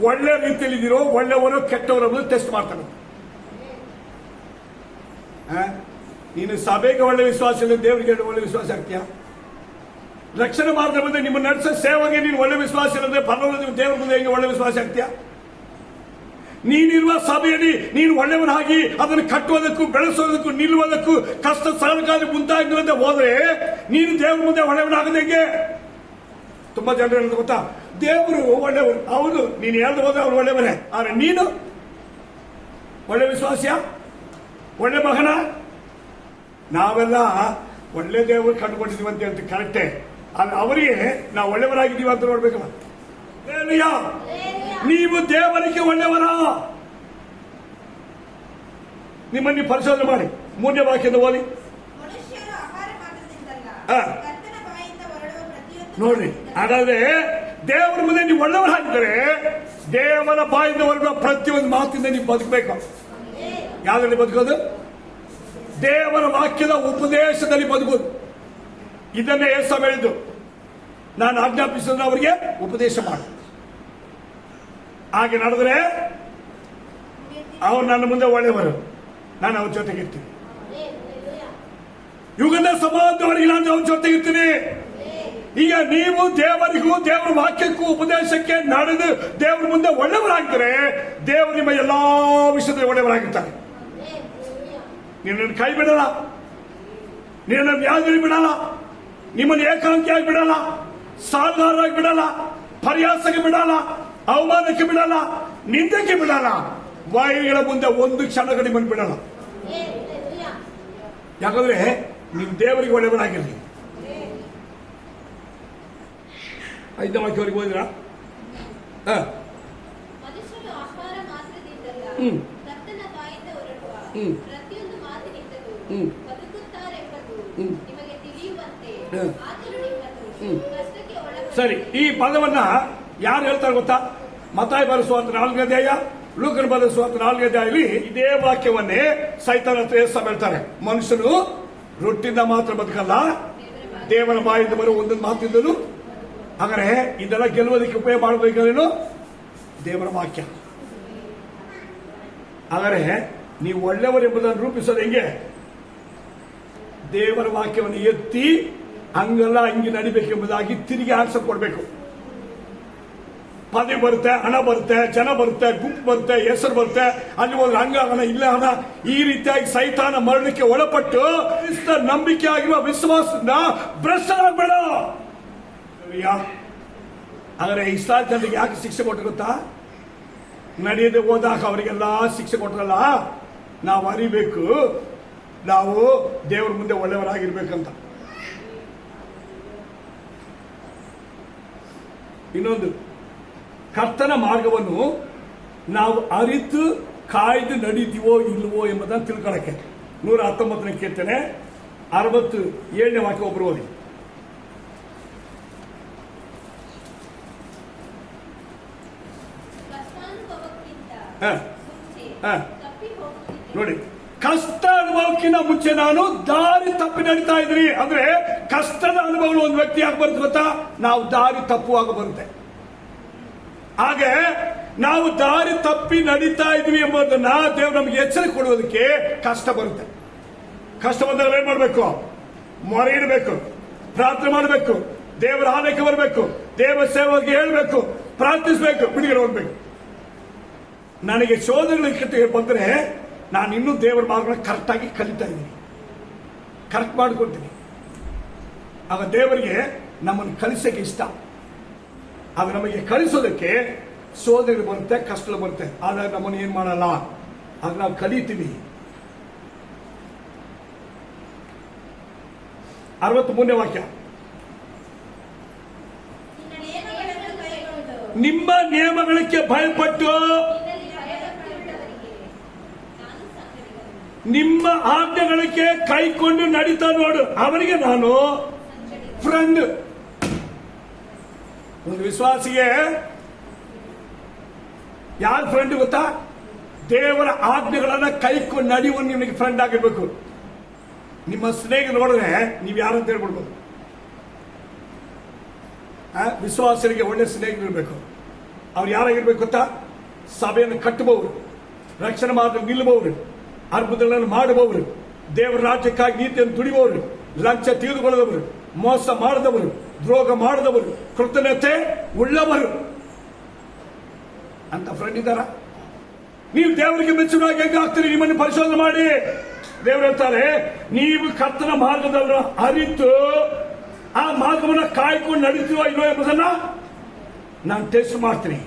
ಒಳ್ಳೆ ರೀತಿಯಲ್ಲಿ ಇದ್ದೀರೋ, ಒಳ್ಳೆಯವರು ಕೆಟ್ಟವರು ಟೆಸ್ಟ್ ಮಾಡ್ತಾರೆ. ನೀನು ಸಭೆಗೆ ಒಳ್ಳೆ ವಿಶ್ವಾಸ ಇಲ್ಲ, ದೇವರಿಗೆ ಒಳ್ಳೆ ವಿಶ್ವಾಸ ಆಗ್ತೀಯಾ? ರಕ್ಷಣೆ ಮಾರ್ಗ ಬಂದ್ರೆ ನಿಮ್ಮ ನಡೆಸೋ ಸೇವೆಗೆ ನೀನು ಒಳ್ಳೆ ವಿಶ್ವಾಸ ಇಲ್ಲಂದ್ರೆ ಪರಲೋಕದ ದೇವರ ಮುಂದೆ ಹೆಂಗೆ ಒಳ್ಳೆ ವಿಶ್ವಾಸ ಆಗ್ತೀಯಾ? ನೀನಿರುವ ಸಭೆಯಲ್ಲಿ ನೀನು ಒಳ್ಳೆಯವನಾಗಿ ಅದನ್ನು ಕಟ್ಟುವುದಕ್ಕೂ ಬೆಳೆಸೋದಕ್ಕೂ ನಿಲ್ಲುವುದಕ್ಕೂ ಕಷ್ಟ ಸಹಕಾರಿ ಮುಂದಾಗಿರುವಂತೆ ಹೋದ್ರೆ ನೀನು ದೇವರ ಮುಂದೆ ಒಳ್ಳೆಯವನಾಗದೆ ಹೆಂಗೆ? ತುಂಬಾ ಜನರು ಹೇಳೋದು ಗೊತ್ತಾ? ದೇವರು ಒಳ್ಳೆಯವರು. ಹೌದು, ನೀನು ಹೇಳ್ದು ಹೋದ್ರೆ ಅವ್ರು ಒಳ್ಳೆಯವರೇ. ಆದ್ರೆ ನೀನು ಒಳ್ಳೆ ವಿಶ್ವಾಸಿಯ, ಒಳ್ಳೆ ಮಗನ? ನಾವೆಲ್ಲ ಒಳ್ಳೆ ದೇವರು ಕಂಡುಕೊಂಡಿದ್ದೀವಿ ಅಂತ ಹೇಳ್ತೀವಿ, ಕರೆಕ್ಟೇ. ಆದ್ರೆ ಅವರಿಗೆ ನಾವು ಒಳ್ಳೆಯವರಾಗಿದ್ದೀವಿ ಅಂತ ನೋಡ್ಬೇಕಲ್ಲ. ನೀವು ದೇವರಿಗೆ ಒಳ್ಳೆಯವರ? ನಿಮ್ಮನ್ನು ಪರಿಶೋಧನೆ ಮಾಡಿ 3ನೇ ವಾಕ್ಯದ ಓದಿ. ಮನುಷ್ಯರು ಆಹಾರ ಮಾತ್ರದಿಂದಲ್ಲ, ಹಾ. ಕರ್ತನ ಬಾಯಿಂದ ಹೊರಡುವ ಪ್ರತಿಯೊಂದು ನೋಡ್ರಿ, ಹಾಗಾದ್ರೆ ದೇವರ ಮುಂದೆ ನೀವು ಒಳ್ಳೆಯವರಾಗಿದ್ದರೆ ದೇವರ ಬಾಯಿಂದ ಹೊರಡುವ ಪ್ರತಿಯೊಂದು ಮಾತಿಂದ ನೀವು ಬದುಕಬೇಕು. ಯಾವ್ದ್ರಲ್ಲಿ ಬದುಕೋದು? ದೇವರ ವಾಕ್ಯದ ಉಪದೇಶದಲ್ಲಿ ಬದುಕೋದು. ಇದನ್ನೇ ಯೇಸು ಹೇಳಿದ್ದು, ನಾನು ಆಜ್ಞಾಪಿಸಿದ್ರೆ ಅವರಿಗೆ ಉಪದೇಶ ಮಾಡು. ಹಾಗೆ ನಡೆದ್ರೆ ಅವ್ರು ನನ್ನ ಮುಂದೆ ಒಳ್ಳೆಯವರು, ನಾನು ಅವ್ರ ಜೊತೆಗಿರ್ತೀನಿ. ಯುಗದ ಸಮಾಜದವರಿಗೆ ನಾನು ಅವ್ರ ಜೊತೆಗಿರ್ತೀನಿ. ಈಗ ನೀವು ದೇವರಿಗೂ ದೇವರ ವಾಕ್ಯಕ್ಕೂ ಉಪದೇಶಕ್ಕೆ ನಡೆದು ದೇವರ ಮುಂದೆ ಒಳ್ಳೆಯವರಾಗಿದ್ದರೆ ದೇವರು ನಿಮ್ಮ ಎಲ್ಲಾ ವಿಷಯದಲ್ಲಿ ಒಳ್ಳೆಯವರಾಗಿರ್ತಾರೆ. ನಿನ್ನನ್ನು ಕೈ ಬಿಡಲ್ಲ, ನಿನ್ನನ್ನು ವ್ಯಾಧಿಯಲ್ಲಿ ಬಿಡಲ್ಲ, ನಿಮ್ಮನ್ನು ಏಕಾಂಕಿಯಾಗಿ ಬಿಡಲ್ಲ, ಸಾಲಗಾರರಾಗಿ ಬಿಡಲ್ಲ, ಪರ್ಯಾಸಕ್ಕೆ ಬಿಡಲ್ಲ, ಅವಮಾನಕ್ಕೆ ಬಿಡಲ್ಲ, ನಿಂದಕ್ಕೆ ಬಿಡಲ್ಲ, ಬಾಯಿಗಳ ಮುಂದೆ ಒಂದು ಕ್ಷಣಗಳು ನಿಮ್ಮನ್ನು ಬಿಡಲ್ಲ. ಯಾಕಂದ್ರೆ ನೀವು ದೇವರಿಗೆ ಒಳ್ಳೆಯವರಾಗಿರ್ಲಿ. 5ನೇ ವಾಕ್ಯವರೆಗೆ ಹೋದಿರಾ? ಮನುಷ್ಯರು ಆಹಾರ ಮಾತ್ರದಿಂದಲ್ಲ, ಕರ್ತನ ಬಾಯಿಂದ ಹೊರಡುವ ಪ್ರತಿಯೊಂದು ಮಾತಿನಿಂದಲೂ ಬದುಕುತ್ತಾರೆಂಬುದು ನಿಮಗೆ ತಿಳಿಯುವಂತೆ ಆತನು ನಿಮ್ಮನ್ನು ಕಷ್ಟಕ್ಕೆ ಒಳಪಡಿಸಿ. ಸರಿ, ಈ ಪದವನ್ನ ಯಾರು ಹೇಳ್ತಾರೆ ಗೊತ್ತಾ? ಮತ್ತಾಯ ಬರೆಸುವಂತ 4ನೇ ಅಧ್ಯಾಯ, ಲೂಕನ ಬರೆಸುವಂತ 4ನೇ ಅಧ್ಯಾಯದಲ್ಲಿ ಇದೇ ವಾಕ್ಯವನ್ನೇ ಸೈತಾನ ಹತ್ರ ಯೇಸು ಹೇಳ್ತಾರೆ. ಮನುಷ್ಯನು ರೊಟ್ಟಿಯಿಂದ ಮಾತ್ರ ಬದುಕಲ್ಲ, ದೇವರ ಬಾಯಿಂದ ಬರುವ ಒಂದೊಂದು ಮಾತಿಂದಲೂ. ಹಾಗಾದ್ರೆ ಇದೆಲ್ಲ ಗೆಲ್ಲುವುದಕ್ಕೆ ಉಪಯೋಗ ಮಾಡಬೇಕಾದ್ರೇನು? ದೇವರ ವಾಕ್ಯ. ಹಾಗಾದ್ರೆ ನೀವು ಒಳ್ಳೆಯವರು ಎಂಬುದನ್ನು ರೂಪಿಸೋದು ಹೆಂಗೆ? ದೇವರ ವಾಕ್ಯವನ್ನು ಎತ್ತಿ ಹಂಗಲ್ಲ ಹಿಂಗೆ ನಡಿಬೇಕೆಂಬುದಾಗಿ ತಿರುಗಿ ಆನ್ಸರ್ ಕೊಡಬೇಕು. ಪದವಿ ಬರುತ್ತೆ, ಹಣ ಬರುತ್ತೆ, ಜನ ಬರುತ್ತೆ, ಗುಂಪು ಬರುತ್ತೆ, ಹೆಸರು ಬರುತ್ತೆ, ಅಲ್ಲಿ ಹೋದ್ರೆ ಹಂಗ ಹಣ ಇಲ್ಲ ಹಣ, ಈ ರೀತಿಯಾಗಿ ಸೈತಾನ ಮರಣಕ್ಕೆ ಒಳಪಟ್ಟು ನಂಬಿಕೆ ಆಗಿರುವ ವಿಶ್ವಾಸದಿಂದ ಭ್ರಷ್ಟರಾಗಬೇಡ. ಆದರೆ ಇಸ್ರಾಯೇಲ್ ಜನರಿಗೆ ಯಾಕೆ ಶಿಕ್ಷೆ ಕೊಟ್ಟು ಗೊತ್ತಾ? ನಡೆಯದೆ ಹೋದಾಗ ಅವರಿಗೆಲ್ಲ ಶಿಕ್ಷೆ ಕೊಟ್ಟರಲ್ಲ. ನಾವು ಅರಿಬೇಕು, ನಾವು ದೇವರ ಮುಂದೆ ಒಳ್ಳೆಯವರಾಗಿರ್ಬೇಕಂತ. ಇನ್ನೊಂದು, ಕರ್ತನ ಮಾರ್ಗವನ್ನು ನಾವು ಅರಿತು ಕಾಯ್ದು ನಡೀತೀವೋ ಇಲ್ವೋ ಎಂಬುದನ್ನು ತಿಳ್ಕೊಳ್ಳಕ್ಕೆ 119ನೇ ಕೀರ್ತನೆ 67ನೇ ವಾಕ್ಯ ಒಬ್ಬರು ಓದಿ. ನೋಡಿ, ಕಷ್ಟ ಅನುಭವಕ್ಕಿಂತ ಮುಂಚೆ ನಾನು ದಾರಿ ತಪ್ಪಿ ನಡೀತಾ ಇದ್ರಿ ಅಂದ್ರೆ ಕಷ್ಟದ ಅನುಭವಗಳು ಒಂದು ವ್ಯಕ್ತಿ ಯಾಕೆ ಬರುತ್ತೆ ಗೊತ್ತಾ? ನಾವು ದಾರಿ ತಪ್ಪುವಾಗ ಬರುತ್ತೆ. ಹಾಗೆ ನಾವು ದಾರಿ ತಪ್ಪಿ ನಡೀತಾ ಇದ್ವಿ ಎಂಬುದನ್ನ ದೇವರು ನಮಗೆ ಎಚ್ಚರಿಕೆ ಕೊಡುವುದಕ್ಕೆ ಕಷ್ಟ ಬರುತ್ತೆ. ಕಷ್ಟ ಬಂದಾಗ ಏನ್ ಮಾಡಬೇಕು? ಮೊರೆ ಇಡಬೇಕು, ಪ್ರಾರ್ಥನೆ ಮಾಡಬೇಕು, ದೇವರ ಆಲಯಕ್ಕೆ ಬರಬೇಕು, ದೇವರ ಸೇವೆಗೆ ಹೇಳ್ಬೇಕು, ಪ್ರಾರ್ಥಿಸಬೇಕು, ಬಿಡುಗಡೆ ಹೋಗ್ಬೇಕು. ನನಗೆ ಶೋಧನೆಗಳು ಬಂದರೆ ನಾನು ಇನ್ನೂ ದೇವರ ಮಾರ್ಗಗಳನ್ನ ಕರೆಕ್ಟ್ ಆಗಿ ಕಲಿತಾ ಇದ್ದೀನಿ, ಕರೆಕ್ಟ್ ಮಾಡ್ಕೊಳ್ತೀನಿ. ಆಗ ದೇವರಿಗೆ ನಮ್ಮನ್ನು ಕಲಿಸಕ್ಕೆ ಇಷ್ಟ. ಆಗ ನಮಗೆ ಕಲಿಸೋದಕ್ಕೆ ಶೋಧನೆಗಳು ಬರುತ್ತೆ, ಕಷ್ಟಗಳು ಬರುತ್ತೆ. ಆದಾಗ ನಮ್ಮನ್ನು ಏನ್ ಮಾಡಲ್ಲ, ಆಗ ನಾವು ಕಲಿತೀವಿ. 63ನೇ ವಾಕ್ಯ, ನಿಮ್ಮ ನಿಯಮಗಳಿಗೆ ಭಯಪಟ್ಟು ನಿಮ್ಮ ಆಜ್ಞೆಗಳಿಗೆ ಕೈಕೊಂಡು ನಡೀತಾ ನೋಡು, ಅವರಿಗೆ ನಾನು ಫ್ರೆಂಡ್. ಒಂದು ವಿಶ್ವಾಸಿಗೆ ಯಾರು ಫ್ರೆಂಡ್ ಗೊತ್ತಾ? ದೇವರ ಆಜ್ಞೆಗಳನ್ನ ಕೈಕೊಂಡು ನಡೆಯುವ ನಿಮಗೆ ಫ್ರೆಂಡ್ ಆಗಿರ್ಬೇಕು. ನಿಮ್ಮ ಸ್ನೇಹ ನೋಡಿದ್ರೆ ನೀವು ಯಾರಂತ ಹೇಳ್ಬಿಡ್ಬೋದು. ವಿಶ್ವಾಸರಿಗೆ ಒಳ್ಳೆ ಸ್ನೇಹಿತರಿರ್ಬೇಕು. ಅವ್ರು ಯಾರಾಗಿರ್ಬೇಕು ಗೊತ್ತಾ? ಸಭೆಯನ್ನು ಕಟ್ಟಬಹುದು, ರಕ್ಷಣೆ ಮಾತ್ರ ನಿಲ್ಲಬಹುದು, ಅದ್ಭುತಗಳನ್ನು ಮಾಡಬಹುದು, ದೇವರ ರಾಜ್ಯಕ್ಕಾಗಿ ನೀತಿಯನ್ನು ದುಡಿಬಹುದು, ಲಂಚ ತೆಗೆದುಕೊಳ್ಳದವರು, ಮೋಸ ಮಾಡದವರು, ದ್ರೋಹ ಮಾಡದವರು, ಕೃತಜ್ಞತೆ ಉಳ್ಳವರು ಅಂತ ಫ್ರೆಂಡ್ ಇದ್ದಾರ? ನೀವು ದೇವರಿಗೆ ಮೆಚ್ಚುಗಾಗಿ ಹೆಂಗ ಆಗ್ತೀರಿ? ನಿಮ್ಮನ್ನು ಪರಿಶೋಧನೆ ಮಾಡಿ. ದೇವರು ಹೇಳ್ತಾರೆ, ನೀವು ಕರ್ತನ ಮಾರ್ಗದನ್ನು ಅರಿತು ಆ ಮಾರ್ಗವನ್ನು ಕಾಯ್ಕೊಂಡು ನಡೀತೀವೋ ಇಲ್ವೋ ಎಂಬುದನ್ನ ನಾನು ಟೆಸ್ಟ್ ಮಾಡ್ತೀನಿ.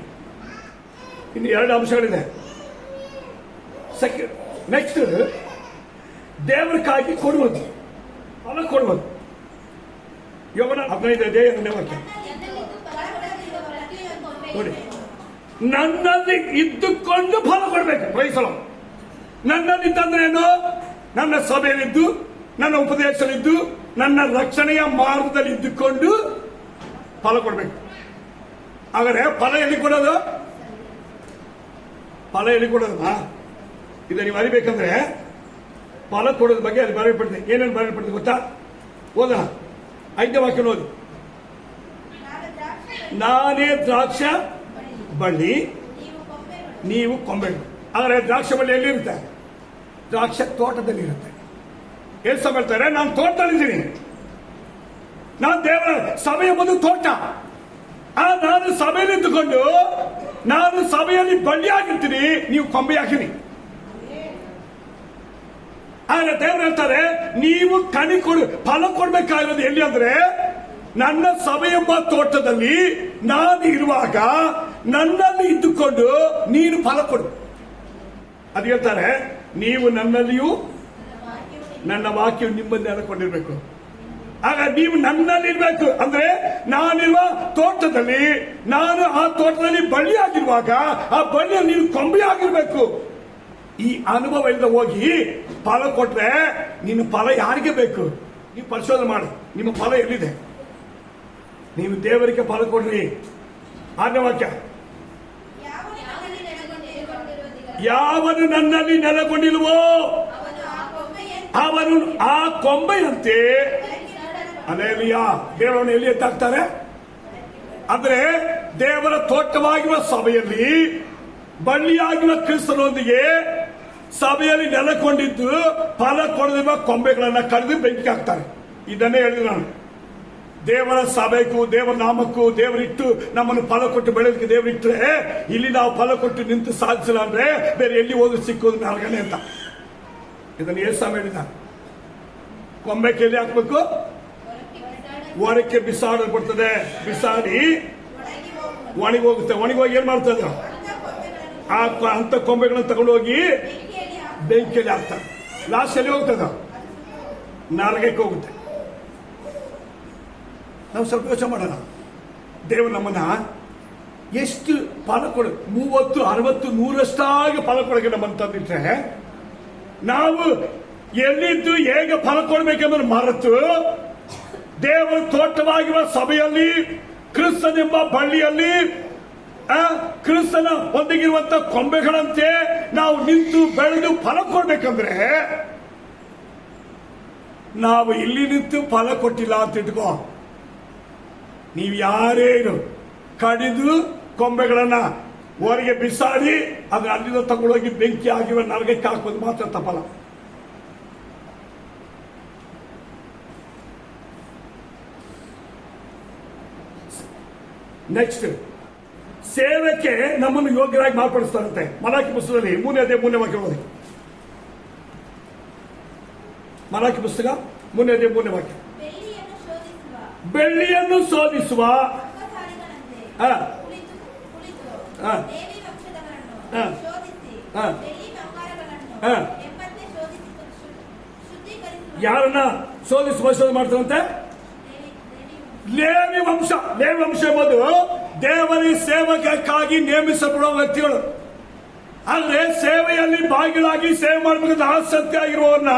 ಇನ್ನು 2 ಅಂಶಗಳಿದೆ. ನೆಕ್ಸ್ಟ್, ದೇವರಿಗಾಗಿ ಕೊಡುವುದು, ಫಲ ಕೊಡುವುದು. ಯೋಗನ 15ನೇ ವಾಕ್ಯ ನೋಡಿ. ನನ್ನಲ್ಲಿ ಇದ್ದುಕೊಂಡು ಫಲ ಕೊಡ್ಬೇಕು. ಪ್ರೈಸಲು ನನ್ನಲ್ಲಿ ಇದ್ದಂದ್ರೇನು? ನನ್ನ ಸಭೆಯಲ್ಲಿದ್ದು, ನನ್ನ ಉಪದೇಶದಲ್ಲಿದ್ದು, ನನ್ನ ರಕ್ಷಣೆಯ ಮಾರ್ಗದಲ್ಲಿ ಇದ್ದುಕೊಂಡು ಫಲ ಕೊಡ್ಬೇಕು. ಹಾಗಾದ್ರೆ ಫಲ ಎಲ್ಲಿ ಕೊಡೋದು? ಫಲ ಎಲ್ಲಿ ಕೊಡೋದಮ್ಮ? ಇದು ನೀವು ಅರಿಬೇಕಂದ್ರೆ ಫಲ ಕೊಡೋದ ಬಗ್ಗೆ ಅಲ್ಲಿ ಬರೆಯಲ್ಪಡ್ತದೆ. ಏನೇನು ಬರೆಯಲ್ಪಡ್ತದೆ ಗೊತ್ತಾ? ಓದೋಣ. 5ನೇ ವಾಕ್ಯ ಓದಿ. ನಾನೇ ದ್ರಾಕ್ಷ ಬಳ್ಳಿ, ನೀವು ಕೊಂಬೆಗಳು. ಆದರೆ ದ್ರಾಕ್ಷ ಬಳ್ಳಿ ಎಲ್ಲಿರುತ್ತೆ? ದ್ರಾಕ್ಷ ತೋಟದಲ್ಲಿ ಇರುತ್ತೆ. ಏನ್ ಸಹ ಹೇಳ್ತಾರೆ, ನಾನು ತೋಟದಲ್ಲಿದ್ದೀನಿ. ನಾನು ದೇವರ ಸಭೆಯ ಒಂದು ತೋಟ. ನಾನು ಸಭೆಯಲ್ಲಿ ಇದ್ದುಕೊಂಡು ನಾನು ಸಭೆಯಲ್ಲಿ ಬಳ್ಳಿಯಾಗಿರ್ತೀನಿ, ನೀವು ಕೊಂಬೆ ಹಾಕಿರಿ. ಆದ್ರೆ ದೇವರು ಹೇಳ್ತಾರೆ, ನೀವು ಕಣಿ ಫಲ ಕೊಡ್ಬೇಕಾಗಿರೋದು ಎಲ್ಲಿ ಅಂದ್ರೆ ನನ್ನ ಸಭೆ ಎಂಬ ತೋಟದಲ್ಲಿ ನಾನು ಇರುವಾಗ ನನ್ನಲ್ಲಿ ಇದ್ದುಕೊಂಡು ನೀನು ಫಲ ಕೊಡು. ಅದು ಹೇಳ್ತಾರೆ, ನೀವು ನನ್ನಲ್ಲಿಯೂ ನನ್ನ ವಾಕ್ಯವು ನಿಮ್ಮಲ್ಲಿ ನೆಲೆಕೊಂಡಿರ್ಬೇಕು. ಆಗ ನೀವು ನನ್ನಲ್ಲಿ ಇರ್ಬೇಕು. ಅಂದ್ರೆ ನಾನಿರುವ ತೋಟದಲ್ಲಿ, ನಾನು ಆ ತೋಟದಲ್ಲಿ ಬಳ್ಳಿ ಆಗಿರುವಾಗ ಆ ಬಳ್ಳಿಯಲ್ಲಿ ನೀವು ಕೊಂಬೆ ಆಗಿರ್ಬೇಕು. ಈ ಅನುಭವ ಇಲ್ಲದೆ ಹೋಗಿ ಫಲ ಕೊಟ್ರೆ ನಿನ್ನ ಫಲ ಯಾರಿಗೆ ಬೇಕು? ನೀವು ಪರಿಶೋಧನೆ ಮಾಡಿ, ನಿಮ್ಮ ಫಲ ಎಲ್ಲಿದೆ? ನೀವು ದೇವರಿಗೆ ಫಲ ಕೊಡ್ರಿ. 6ನೇ ವಾಕ್ಯ, ಯಾವನು ನನ್ನಲ್ಲಿ ನೆಲೆಗೊಂಡಿಲ್ವೋ ಅವನು ಆ ಕೊಂಬೆಯಂತೆ. ಅಲ್ಲೇಲೂಯಾ. ದೇವರನ್ನು ಎಲ್ಲಿ ಎತ್ತಾಕ್ತಾರೆ? ಅಂದ್ರೆ ದೇವರ ತೋಟವಾಗಿರುವ ಸಭೆಯಲ್ಲಿ ಬಳ್ಳಿಯಾಗಿರುವ ಕ್ರಿಸ್ತನೊಂದಿಗೆ ಸಭೆಯಲ್ಲಿ ನೆಲೆಕೊಂಡಿದ್ದು ಫಲ ಕೊಡದಿರುವ ಕೊಂಬೆಗಳನ್ನ ಕಡಿದು ಬೆಂಕಿ ಹಾಕ್ತಾರೆ. ಇದನ್ನೇ ಹೇಳಿದ್ರು ನಾನು. ದೇವರ ಸಭೆಗೂ ದೇವರ ನಾಮಕ್ಕೂ ದೇವರಿಟ್ಟು ನಮ್ಮನ್ನು ಫಲ ಕೊಟ್ಟು ಬೆಳೆದಕ್ಕೆ ದೇವರಿಟ್ಟರೆ, ಇಲ್ಲಿ ನಾವು ಫಲ ಕೊಟ್ಟು ನಿಂತು ಸಾಧಿಸಿಲ್ಲ ಅಂದ್ರೆ ಬೇರೆ ಎಲ್ಲಿ ಹೋದ್ರು ಸಿಕ್ಕೋದು ನಾಲ್ಕನೇ ಅಂತ. ಇದನ್ನು ಏಸು ಹೇಳಿದ. ಕೊಂಬೆ ಎಲ್ಲಿ ಹಾಕ್ಬೇಕು? ಹೊರಕ್ಕೆ ಬಿಸಾಡಲ್ಪಡ್ತದೆ. ಬಿಸಾಡಿ ಒಣಗಿ ಹೋಗುತ್ತೆ. ಒಣಗೋಗಿ ಏನ್ ಮಾಡ್ತದೆ? ಅಂತ ಕೊಂಬೆಗಳನ್ನ ತಗೊಂಡೋಗಿ ಬೆಂಕಿಯಲ್ಲಿ ಹಾಕ್ತಾರೆ. ಲಾಸ್ಟ್ ಎಲ್ಲಿ ಹೋಗ್ತದ? ನರಕಕ್ಕೆ ಹೋಗುತ್ತೆ. ನಾವು ಸ್ವಲ್ಪ ಯೋಚನೆ ಮಾಡೋಣ. ದೇವರು ನಮ್ಮನ್ನ ಎಷ್ಟು ಫಲ ಕೊಡ 30, 60, 100ರಷ್ಟಾಗಿ ಫಲ ಕೊಡಕ್ಕೆ ನಮ್ಮನ್ನು ತಂದಿಟ್ರೆ, ನಾವು ಎಲ್ಲಿದ್ದು ಹೇಗೆ ಫಲ ಕೊಡಬೇಕೆಂಬುದನ್ನು ಮರೆತು ದೇವರ ತೋಟವಾಗಿರುವ ಸಭೆಯಲ್ಲಿ ಕ್ರಿಸ್ತನೆಂಬ ಬಳ್ಳಿಯಲ್ಲಿ ಕ್ರಿಸ್ತನ ಒದಗಿರುವಂತ ಕೊಂಬೆಗಳಂತೆ ನಾವು ನಿಂತು ಬೆಳೆದು ಫಲ ಕೊಡ್ಬೇಕಂದ್ರೆ, ನಾವು ಇಲ್ಲಿ ನಿಂತು ಫಲ ಕೊಟ್ಟಿಲ್ಲ ಅಂತ ಇಟ್ಕೋ, ನೀವು ಯಾರೇ ಇರು ಕಡಿದು ಕೊಂಬೆಗಳನ್ನ ಹೊರಗೆ ಬಿಸಾಡಿ ಅದನ್ನ ಅಲ್ಲಿಂದ ತಗೊಂಡೋಗಿ ಬೆಂಕಿ ಆಗಿರುವ ನರಕಕ್ಕೆ ಹಾಕೋದು ಮಾತ್ರ ತಪ್ಪಲ್ಲ. ನೆಕ್ಸ್ಟ್, ಸೇವೆಗೆ ನಮ್ಮನ್ನು ಯೋಗ್ಯರಾಗಿ ಮಾರ್ಪಡಿಸ್ತಾರಂತೆ. ಮಲಾಕಿ ಪುಸ್ತಕದಲ್ಲಿ 3ನೇ ವಾಕ್ಯ ಓದಿ. ಮಲಾಕಿ ಪುಸ್ತಕ 3ನೇ ವಾಕ್ಯ. ಬೆಳ್ಳಿಯನ್ನು ಶೋಧಿಸುವ ಯಾರನ್ನ ಶೋಧನೆ ಮಾಡ್ತಾರಂತೆ? ಲೇವಿ ವಂಶ. ಲೇವಿ ವಂಶ ಎಂಬುದು ದೇವರ ಸೇವಕಕ್ಕಾಗಿ ನೇಮಿಸಲ್ಪಡುವ ವ್ಯಕ್ತಿಗಳು. ಅಂದ್ರೆ ಸೇವೆಯಲ್ಲಿ ಭಾಗಿಗಳಾಗಿ ಸೇವೆ ಮಾಡಬೇಕಂತ ಆಸಕ್ತಿ ಆಗಿರುವವನ್ನ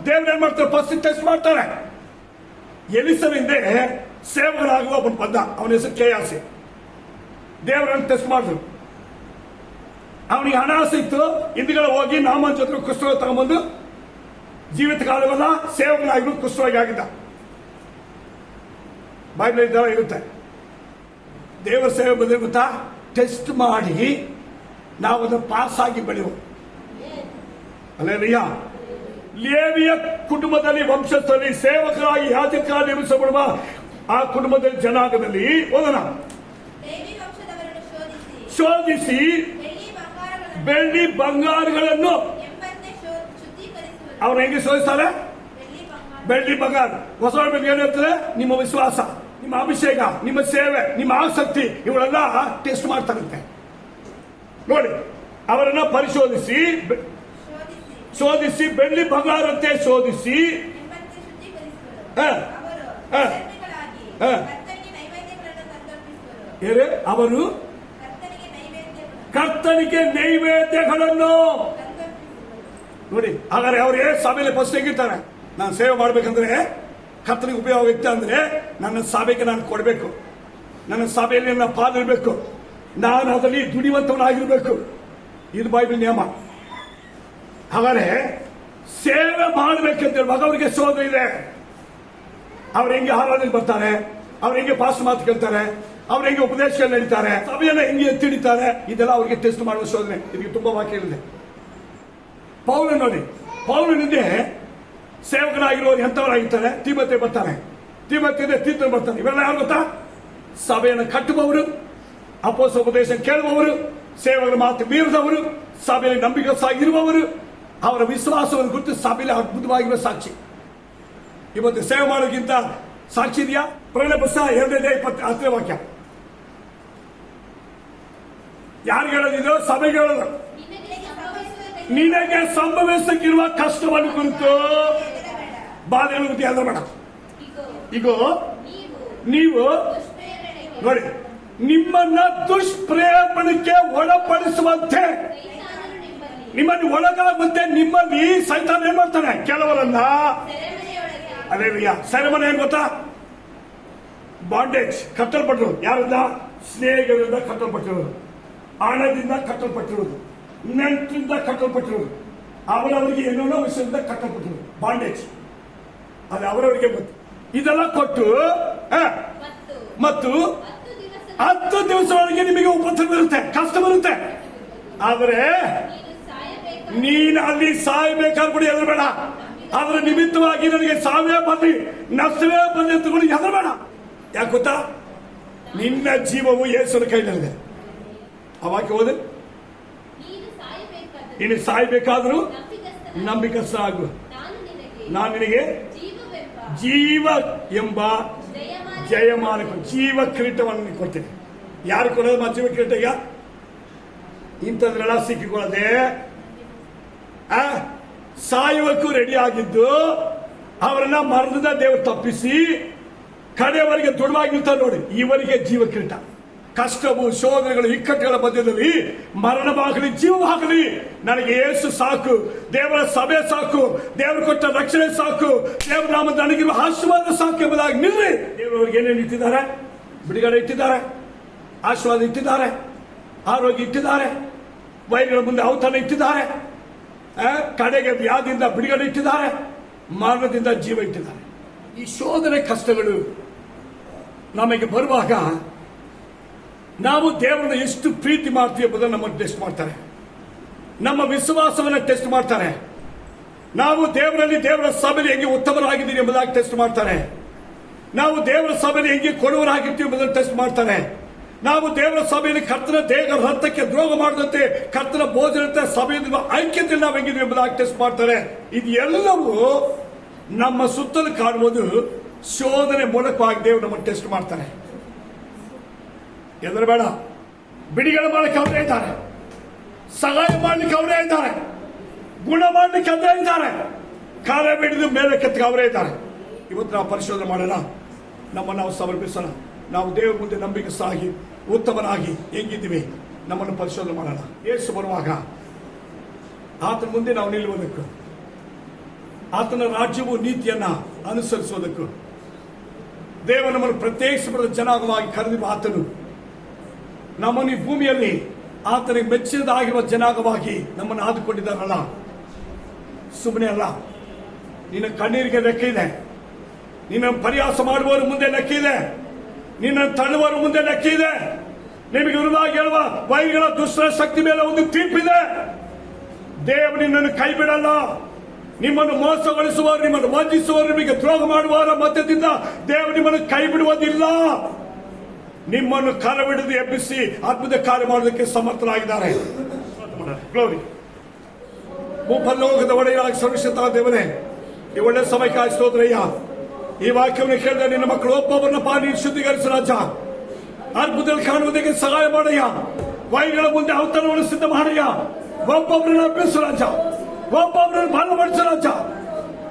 ದೇವರು ಏನ್ ಮಾಡ್ತಾರೆ? ಫಸ್ಟ್ ಟೆಸ್ಟ್ ಮಾಡ್ತಾರೆ. ಎಲಿಸನಿಂದ ಸೇವಕರಾಗುವ ಒಬ್ಬನ ಬಂದ, ಅವನ ಹೆಸರು ಕೇಯಾಸಿ. ದೇವರನ್ನು ಟೆಸ್ಟ್ ಮಾಡಿದ್ರು. ಅವನಿಗೆ ಹಣ ಸಿಕ್ತು. ಹಿಂದ್ಗಡೆ ಹೋಗಿ ನಾಮನ್ ಜೊತೆ ಕುಷ್ಠರೋಗ ತಗೊಂಡ್ಬಂದು ಜೀವಿತ ಕಾಲವೆಲ್ಲ ಸೇವಕನಾಗಿರು ಕುಷ್ಠರೋಗಿ ಆಗಿದ್ದ. ಬೈಬಲ್ ಇದ್ದಾವ ಇರುತ್ತೆ. ದೇವರ ಸೇವೆ ಬಂದ್ರೆ ಗೊತ್ತಾ? ಟೆಸ್ಟ್ ಮಾಡಿ ನಾವು ಅದನ್ನು ಪಾಸ್ ಆಗಿ ಬೆಳೆಯುವ. ಅಲ್ಲೇಲೂಯಾ. ಲೇವಿಯ ಕುಟುಂಬದಲ್ಲಿ ವಂಶಸ್ಥರಲ್ಲಿ ಸೇವಕರಾಗಿ ಯಾಜಕರಾಗಿ ನೇಮಿಸಲ್ಪಡುವ ಆ ಕುಟುಂಬದಲ್ಲಿ ಜನಾಂಗದಲ್ಲಿ ಓದೋಣ. ಶೋಧಿಸಿ ಬೆಳ್ಳಿ ಬಂಗಾರಗಳನ್ನು ಅವ್ರು ಹೆಂಗೆ ಶೋಧಿಸ್ತಾರೆ? ಬೆಳ್ಳಿ ಬಂಗಾರ. ಹೊಸ ಬಗ್ಗೆ ಏನಿರ್ತದೆ? ನಿಮ್ಮ ವಿಶ್ವಾಸ, ನಿಮ್ಮ ಅಭಿಷೇಕ, ನಿಮ್ಮ ಸೇವೆ, ನಿಮ್ಮ ಆಸಕ್ತಿ, ಇವುಗಳೆಲ್ಲ ಟೆಸ್ಟ್ ಮಾಡ್ತಾರಂತೆ. ನೋಡಿ, ಅವರನ್ನ ಪರಿಶೋಧಿಸಿ ಬೆಳ್ಳಿ ಬಂಗಾರಂತೆ ಶೋಧಿಸಿ ಅವರು ಕರ್ತನಿಗೆ ನೈವೇದ್ಯಗಳನ್ನು ನೋಡಿ. ಹಾಗಾದ್ರೆ ಅವ್ರಿಗೆ ಸಭೆಯಲ್ಲಿ ಫಸ್ಟ್ ಹೇಗಿರ್ತಾರೆ, ನಾನು ಸೇವೆ ಮಾಡ್ಬೇಕಂದ್ರೆ ಕರ್ತನಿಗೆ ಉಪಯೋಗ ಇತ್ತು ಅಂದ್ರೆ ನನ್ನ ಸಭೆಗೆ ನಾನು ಕೊಡಬೇಕು, ನನ್ನ ಸಭೆಯಲ್ಲಿ ನನ್ನ ಪಾಲಿರಬೇಕು, ನಾನು ಅದರಲ್ಲಿ ದುಡಿಯುವಂತವನಾಗಿರ್ಬೇಕು. ಇದು ಬೈಬಲ್ ನಿಯಮ. ಹಾಗಾದ್ರೆ ಸೇವೆ ಮಾಡಬೇಕಂತ ಹೇಳುವಾಗ ಅವರಿಗೆ ಶೋಧನೆ ಇದೆ. ಅವ್ರು ಹೆಂಗೆ ಆರಾಧನೆಗೆ ಬರ್ತಾರೆ, ಅವ್ರು ಹೆಂಗೆ ಪಾಸ್ ಮಾತು ಕೇಳ್ತಾರೆ, ಅವ್ರು ಹೆಂಗೆ ಉಪದೇಶಗಳು ನಡೀತಾರೆ, ಸಭೆಯನ್ನ ಹೆಂಗೆ ಎತ್ತಿಡಿತಾರೆ, ಇದೆಲ್ಲ ಅವರಿಗೆ ಟೆಸ್ಟ್ ಮಾಡುವ ಶೋಧನೆ. ಇದಕ್ಕೆ ತುಂಬಾ ವಾಕ್ಯ ಇದೆ. ಪೌಲ ನೋಡಿ, ಪೌಲನಿಂದ ಸೇವಕರಾಗಿರೋರು ಎಂತವರಾಗಿರ್ತಾರೆ, ತಿಮೋಥೆ ಬರ್ತಾನೆ, ತಿಮೋಥೆಯಿಂದ ತೀತನು ಬರ್ತಾನೆ. ಇವೆಲ್ಲ ಯಾರು ಗೊತ್ತಾ? ಸಭೆಯನ್ನು ಕಟ್ಟುವವರು, ಅಪೊಸ್ತಲ ಉಪದೇಶ ಕೇಳುವವರು, ಸೇವಕರ ಮಾತು ಮೀರಿದವರು, ಸಭೆಯಲ್ಲಿ ನಂಬಿಕೆಸಾಗಿರುವವರು, ಅವರ ವಿಶ್ವಾಸವನ್ನು ಕುರಿತು ಸಭೆಯಲ್ಲಿ ಅದ್ಭುತವಾಗಿರುವ ಸಾಕ್ಷಿ. ಇವತ್ತು ಸೇವೆ ಮಾಡೋಕ್ಕಿಂತ ಸಾಕ್ಷಿ ಇದೆಯಾ? ಪ್ರಕಟಣೆ ಪುಸ್ತಕ 2:20 ವಾಕ್ಯ. ಯಾರಿಗೆ ಹೇಳೋದಿದ್ರು? ಸಭೆಗೆ ಹೇಳೋದು. ನಿನಗೆ ಸಂಭವಿಸಕ್ಕಿರುವ ಕಷ್ಟವನ್ನು ಕುರಿತು ಬಾಧೆಗಳ ಕುರಿತು ಎಲ್ಲ ಬೇಡ. ಈಗ ನೀವು ನೋಡಿ, ನಿಮ್ಮನ್ನ ದುಷ್ಪ್ರೇರಣಕ್ಕೆ ಒಳಪಡಿಸುವಂತೆ, ನಿಮ್ಮನ್ನು ಒಳಗಾಗುವಂತೆ ನಿಮ್ಮಲ್ಲಿ ಸೈತಾನ ಏನ್ ಮಾಡ್ತಾನೆ? ಕೆಲವರನ್ನ ಅಲ್ಲೇಲೂಯಾ ಸೆರೆಮನೆ ಏನ್ ಗೊತ್ತಾ? ಬಾಂಡೇಜ್, ಕಟ್ಟಲ್ಪಟ್ಟಿರೋದು. ಯಾರಿಂದ? ಸ್ನೇಹಿತರಿಂದ ಕಟ್ಟಲ್ಪಟ್ಟಿರೋದು, ಹಣದಿಂದ ಕಟ್ಟಲ್ಪಟ್ಟಿರೋದು, ನೆಂಟರಿಂದ ಕಟ್ಟಲ್ಪಟ್ಟಿರೋದು, ಅವರವರಿಗೆ ಏನೋ ವಿಷಯದಿಂದ ಕಟ್ಟಲ್ಪಟ್ಟಿರೋದು. ಬಾಂಡೇಜ್ ಅದು ಅವರವರಿಗೆ ಗೊತ್ತು. ಇದೆಲ್ಲ ಕೊಟ್ಟು ಮತ್ತು 10 ದಿವಸದೊಳಗೆ ನಿಮಗೆ ಉಪದ್ರ ಬರುತ್ತೆ, ಕಷ್ಟ ಬರುತ್ತೆ. ಆದರೆ ನೀನು ಅಲ್ಲಿ ಸಾಯಬೇಕಾದ್ರೆ ಕೂಡ ಎದುರು ಬೇಡ. ಅದರ ನಿಮಿತ್ತವಾಗಿ ನನಗೆ ಸಾವೇ ಬನ್ನಿ, ನಷ್ಟವೇ ಬನ್ನಿ ಅಂತ ಕೂಡ ಎದುರು ಬೇಡ. ಯಾಕೆ ಗೊತ್ತಾ? ನಿನ್ನ ಜೀವವು ಯೇಸುವಿನ ಕೈನಲ್ಲಿದೆ. ಆ ವಾಕ್ಯ ಓದಿ. ನೀನು ಸಾಯಬೇಕಾದ್ರೂ ನಂಬಿಕಸ್ಥ ಆಗು, ನಾನು ನಿನಗೆ ಜೀವ ಎಂಬ ಜಯಮಾನ ಜೀವ ಕಿರೀಟವನ್ನು ಕೊಡ್ತೀನಿ. ಯಾರು ಕೊಡೋದು ಜೀವ ಕಿರೀಟ? ಈಗ ಇಂಥದ್ರೆಲ್ಲ ಸಿಕ್ಕಿಕೊಳ್ಳದೆ ಸಾಯುವಕ್ಕೂ ರೆಡಿ ಆಗಿದ್ದು ಅವರನ್ನ ಮರಣದ ದೇವರು ತಪ್ಪಿಸಿ ಕಡೆಯವರೆಗೆ ದೃಢವಾಗಿರ್ತಾರೆ ನೋಡಿ, ಇವರಿಗೆ ಜೀವ ಕಿರೀಟ. ಕಷ್ಟವು, ಶೋಧನೆಗಳು, ಇಕ್ಕಟ್ಟುಗಳ ಮಧ್ಯದಲ್ಲಿ ಮರಣವಾಗಲಿ ಜೀವವಾಗಲಿ ನನಗೆ ಯೇಸು ಸಾಕು, ದೇವರ ಸಭೆ ಸಾಕು, ದೇವರು ಕೊಟ್ಟ ರಕ್ಷಣೆ ಸಾಕು, ದೇವರ ನಾಮದ ನನಗಿರುವ ಆಶೀರ್ವಾದ ಸಾಕು ಎಂಬುದಾಗಿ ನಿಲ್ಲಿ. ದೇವರವರಿಗೆ ಏನೇನು ಇಟ್ಟಿದ್ದಾರೆ? ಬಿಡುಗಡೆ ಇಟ್ಟಿದ್ದಾರೆ, ಆಶೀರ್ವಾದ ಇಟ್ಟಿದ್ದಾರೆ, ಆರೋಗ್ಯ ಇಟ್ಟಿದ್ದಾರೆ, ವೈರಿಗಳ ಮುಂದೆ ಔತಣ ಇಟ್ಟಿದ್ದಾರೆ, ಕಡೆಗೆ ವ್ಯಾಧಿಯಿಂದ ಬಿಡುಗಡೆ ಇಟ್ಟಿದ್ದಾರೆ, ಮರಣದಿಂದ ಜೀವ ಇಟ್ಟಿದ್ದಾರೆ. ಈ ಶೋಧನೆ ಕಷ್ಟಗಳು ನಮಗೆ ಬರುವಾಗ ನಾವು ದೇವರನ್ನು ಎಷ್ಟು ಪ್ರೀತಿ ಮಾಡ್ತೀವಿ ಎಂಬುದನ್ನು ನಮ್ಮನ್ನು ಟೆಸ್ಟ್ ಮಾಡ್ತಾರೆ. ನಮ್ಮ ವಿಶ್ವಾಸವನ್ನು ಟೆಸ್ಟ್ ಮಾಡ್ತಾರೆ. ನಾವು ದೇವರಲ್ಲಿ, ದೇವರ ಸಭೆಯಲ್ಲಿ ಹೆಂಗೆ ಉತ್ತಮರಾಗಿದ್ದೀವಿ ಎಂಬುದಾಗಿ ಟೆಸ್ಟ್ ಮಾಡ್ತಾರೆ. ನಾವು ದೇವರ ಸಭೆಯಲ್ಲಿ ಹೆಂಗೆ ಕೊಡುವರಾಗಿರ್ತೀವಿ ಎಂಬುದನ್ನು ಟೆಸ್ಟ್ ಮಾಡ್ತಾರೆ. ನಾವು ದೇವರ ಸಭೆಯಲ್ಲಿ ಕರ್ತನ ದೇಹ ರಕ್ತಕ್ಕೆ ದ್ರೋಹ ಮಾಡದಂತೆ, ಕರ್ತನ ಭೋಜನತೆ ಸಭೆಯಿಂದ ಐಕ್ಯತೆಯಲ್ಲಿ ನಾವು ಹೆಂಗಿದ್ವಿ ಎಂಬುದಾಗಿ ಟೆಸ್ಟ್ ಮಾಡ್ತಾರೆ. ಇದು ಎಲ್ಲವೂ ನಮ್ಮ ಸುತ್ತಲೂ ಕಾಣುವುದು ಶೋಧನೆ ಮೂಲಕವಾಗಿ ದೇವರು ನಮ್ಮನ್ನು ಟೆಸ್ಟ್ ಮಾಡ್ತಾರೆ. ಎದುರು ಬೇಡ. ಬಿಡುಗಡೆ ಮಾಡಲಿಕ್ಕೆ ಅವರೇ ಇದ್ದಾರೆ, ಸಹಾಯ ಮಾಡಲಿಕ್ಕೆ ಅವರೇ ಇದ್ದಾರೆ, ಗುಣ ಮಾಡಲಿಕ್ಕೆ ಅವರೇ ಇದ್ದಾರೆ, ಕಾರ್ಯ ಬಿಡಿದು ಮೇಲೆ ಕೆತ್ತಕ್ಕೆ ಅವರೇ ಇದ್ದಾರೆ. ಇವತ್ತು ನಾವು ಪರಿಶೋಧನೆ ಮಾಡೋಣ, ನಮ್ಮನ್ನು ನಾವು ಸಮರ್ಪಿಸೋಣ. ನಾವು ದೇವರ ಮುಂದೆ ನಂಬಿಕೆ ಸಾಗಿ ಉತ್ತಮನಾಗಿ ಹೆಂಗಿದ್ದೀವಿ ನಮ್ಮನ್ನು ಪರಿಶೋಧನೆ ಮಾಡೋಣ. ಯೇಸು ಬರುವಾಗ ಆತನ ಮುಂದೆ ನಾವು ನಿಲ್ಲುವುದಕ್ಕೂ, ಆತನ ರಾಜ್ಯವು ನೀತಿಯನ್ನ ಅನುಸರಿಸುವುದಕ್ಕೂ, ದೇವ ನಮ್ಮನ್ನು ಪ್ರತ್ಯೇಕಿಸಬಾರದ ಜನಾಂಗವಾಗಿ ಕರೆದಿರುವ ಆತನು ನಮ್ಮನ್ನು ಈ ಭೂಮಿಯಲ್ಲಿ ಆತನಿಗೆ ಮೆಚ್ಚಿದಾಗಿರುವ ಜನಾಂಗವಾಗಿ ನಮ್ಮನ್ನು ಆದುಕೊಂಡಿದ್ದಾರಲ್ಲ, ಸುಮ್ಮನೆ ಅಲ್ಲ. ನಿನ್ನ ಕಣ್ಣೀರಿಗೆ ಲೆಕ್ಕ ಇದೆ, ನಿನ್ನ ಪರಿಹಾಸ ಮಾಡುವವರ ಮುಂದೆ ಲೆಕ್ಕ ಇದೆ, ನಿನ್ನ ತಳ್ಳುವವರ ಮುಂದೆ ಲೆಕ್ಕ ಇದೆ. ನಿಮಗೆ ವಿರುದ್ಧವಾಗಿ ಹೇಳುವ ವೈರಿಗಳ ದುಷ್ಟರ ಶಕ್ತಿ ಮೇಲೆ ಒಂದು ತೀರ್ಪಿದೆ. ದೇವರು ನಿನ್ನನ್ನು ಕೈ ಬಿಡಲ್ಲ. ನಿಮ್ಮನ್ನು ಮೋಸಗೊಳಿಸುವವರು, ನಿಮ್ಮನ್ನು ವಂಚಿಸುವವರು, ನಿಮಗೆ ದ್ರೋಹ ಮಾಡುವವರ ಮಧ್ಯದಿಂದ ದೇವರು ನಿಮ್ಮನ್ನು ಕೈ ಬಿಡುವುದಿಲ್ಲ. ನಿಮ್ಮನ್ನು ಕರಬಿಡಿದು ಎಬ್ಬಿಸಿ ಅದ್ಭುತ ಕಾರ್ಯ ಮಾಡೋದಕ್ಕೆ ಸಮರ್ಥರಾಗಿದ್ದಾರೆ. ಗ್ಲೋರಿ. ಭೂಪರಲೋಕದ ಒಡೆಯಾಗಿ ಸರ್ವಶಕ್ತ ದೇವರೇ, ಈ ಒಳ್ಳೆ ಸಮಯಕ್ಕಾಗಿ ಸ್ತೋತ್ರಯ್ಯ. ಈ ವಾಕ್ಯವನ್ನು ಕೇಳಿದ ನಿನ್ನ ಮಕ್ಕಳು ಒಬ್ಬೊಬ್ಬರನ್ನ ಪಾನಿ ಶುದ್ಧೀಕರಿಸ ರಾಜ. ಅದ್ಭುತದಲ್ಲಿ ಕಾಣುವುದಕ್ಕೆ ಸಹಾಯ ಮಾಡಯ್ಯ. ವೈರಿಗಳ ಮುಂದೆ ಔತಣವನ್ನು ಸಿದ್ಧ ಮಾಡಯ್ಯ. ಒಬ್ಬೊಬ್ಬರನ್ನ ಎಬ್ಬಿಸು ರಾಜ, ಒಬ್ಬೊಬ್ಬರನ್ನು ಬಲಪಡಿಸು ರಾಜ.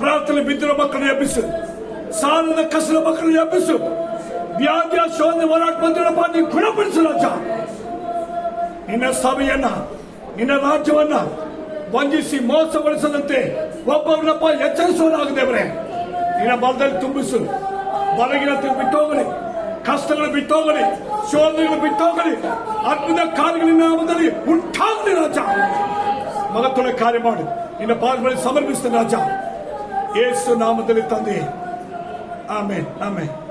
ಪ್ರಾರ್ಥನೆ ಬಿದ್ದಿರೋ ಮಕ್ಕಳನ್ನು ಎಬ್ಬಿಸು, ಸಾಲದ ಕಸದ ಮಕ್ಕಳನ್ನು ಎಬ್ಬಿಸು. ವ್ಯಾಧಿಯ ಶೋಧನೆ ಹೋರಾಟ ಬಂದಿರಪ್ಪ, ನೀವು ಗುಣಪಡಿಸು ರಾಜ. ನಿನ್ನ ಸಭೆಯನ್ನ ನಿನ್ನ ರಾಜ್ಯವನ್ನ ವಂಚಿಸಿ ಮೋಸಗೊಳಿಸದಂತೆ ಒಬ್ಬರನ್ನಪ್ಪ ಎಚ್ಚರಿಸುವರಾಗದೇವ್ರೆ. ನಿನ್ನ ಬಲದಲ್ಲಿ ತುಂಬಿಸು. ಬಲಗಿನ ಬಿಟ್ಟೋಗಲಿ, ಕಷ್ಟಗಳು ಬಿಟ್ಟೋಗಲಿ, ಶೋಧನೆಗಳು ಬಿಟ್ಟೋಗಲಿ. ಅದ್ಭುತ ಕಾರ್ಯಗಳಿನ ನಾಮದಲ್ಲಿ ಉಂಟಾಗಲಿ ರಾಜ. ಮಗತ್ತೊಳ ಕಾರ್ಯ ಮಾಡು. ನಿನ್ನ ಪಾದಗಳಲ್ಲಿ ಸಮರ್ಪಿಸ್ತೇನೆ ರಾಜ, ಯೇಸು ನಾಮದಲ್ಲಿ ತಂದೆ. ಆಮೇನ್ ಆಮೇನ್.